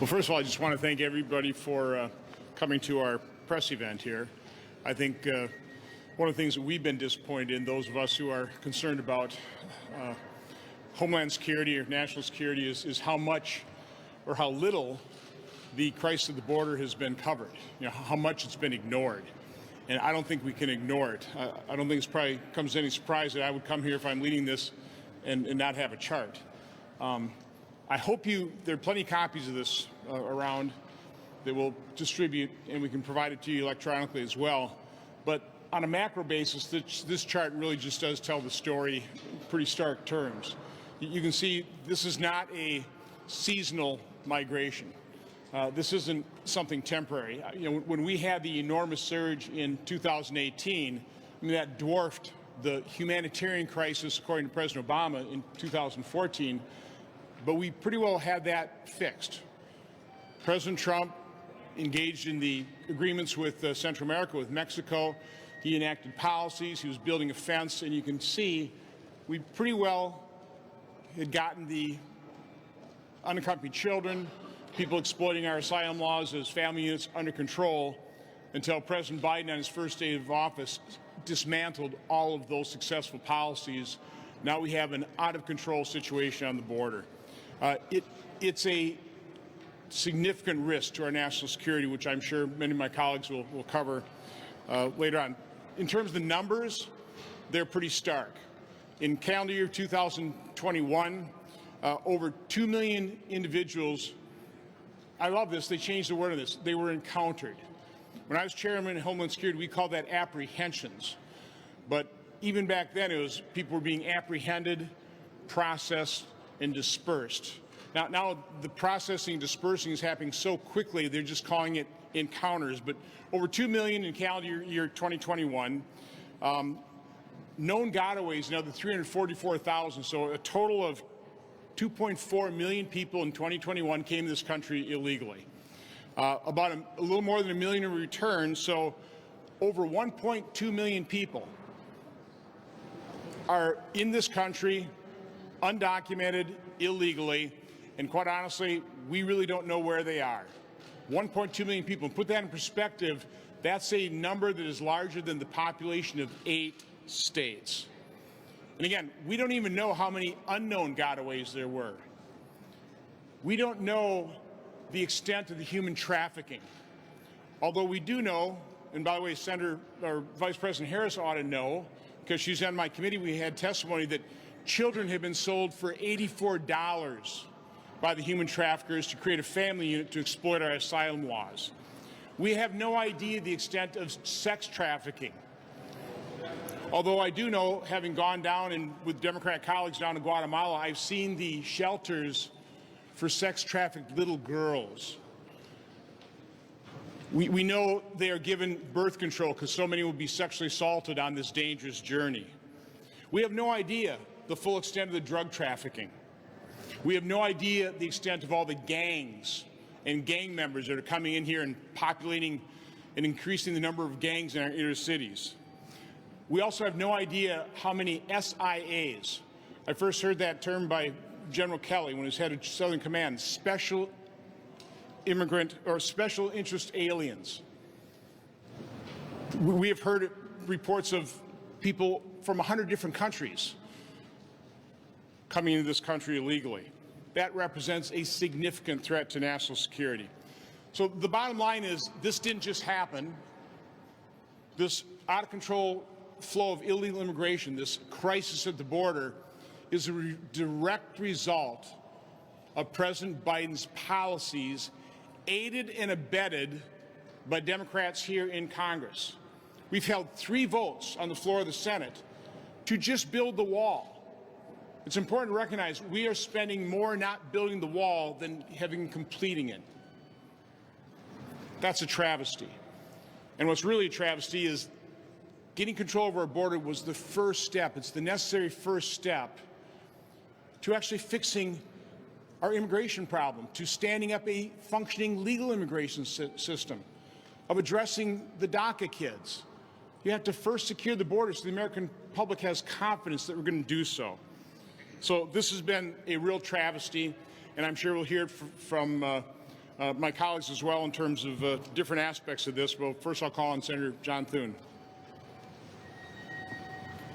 Well, first of all, I just want to thank everybody for coming to our press event here. I think one of the things that we've been disappointed in, those of us who are concerned about homeland security or national security, is how much or how little the crisis of the border has been covered, how much it's been ignored. And I don't think we can ignore it. I don't think it's probably comes as any surprise that I would come here if I'm leading this and not have a chart. I hope there are plenty of copies of this around that we'll distribute, and we can provide it to you electronically as well. But on a macro basis, this chart really just does tell the story in pretty stark terms. You can see this is not a seasonal migration. This isn't something temporary. When we had the enormous surge in 2018, that dwarfed the humanitarian crisis, according to President Obama, in 2014. But we pretty well had that fixed. President Trump engaged in the agreements with Central America, with Mexico. He enacted policies. He was building a fence. And you can see we pretty well had gotten the unaccompanied children, people exploiting our asylum laws as family units under control, until President Biden, on his first day of office, dismantled all of those successful policies. Now we have an out-of-control situation on the border. It's a significant risk to our national security, which I'm sure many of my colleagues will cover later on. In terms of the numbers, they're pretty stark. In calendar year 2021, over 2 million individuals, I love this, they changed the word on this, they were encountered. When I was chairman of Homeland Security, we called that apprehensions. But even back then, it was people were being apprehended, processed, and dispersed. Now the processing and dispersing is happening so quickly, they're just calling it encounters. But over 2 million in calendar year 2021. Known gotaways, another 344,000. So a total of 2.4 million people in 2021 came to this country illegally. About a little more than 1 million in return. So over 1.2 million people are in this country undocumented, illegally, and quite honestly, we really don't know where they are. 1.2 million people. And put that in perspective, that's a number that is larger than the population of 8 states. And again, we don't even know how many unknown gotaways there were. We don't know the extent of the human trafficking. Although we do know, and by the way, Senator or Vice President Harris ought to know, because she's on my committee, we had testimony that children have been sold for $84 by the human traffickers to create a family unit to exploit our asylum laws. We have no idea the extent of sex trafficking. Although I do know, having gone down and with Democrat colleagues down in Guatemala, I've seen the shelters for sex-trafficked little girls. We know they are given birth control because so many will be sexually assaulted on this dangerous journey. We have no idea the full extent of the drug trafficking. We have no idea the extent of all the gangs and gang members that are coming in here and populating and increasing the number of gangs in our inner cities. We also have no idea how many SIAs. I first heard that term by General Kelly when he was head of Southern Command, special immigrant or special interest aliens. We have heard reports of people from 100 different countries coming into this country illegally. That represents a significant threat to national security. So the bottom line is this didn't just happen. This out-of-control flow of illegal immigration, this crisis at the border, is a direct result of President Biden's policies, aided and abetted by Democrats here in Congress. We've held 3 votes on the floor of the Senate to just build the wall. It's important to recognize we are spending more not building the wall than having completing it. That's a travesty. And what's really a travesty is getting control over our border was the first step. It's the necessary first step to actually fixing our immigration problem, to standing up a functioning legal immigration system, of addressing the DACA kids. You have to first secure the border so the American public has confidence that we're going to do so. So this has been a real travesty, and I'm sure we'll hear from my colleagues as well in terms of different aspects of this. But first, I'll call on Senator John Thune.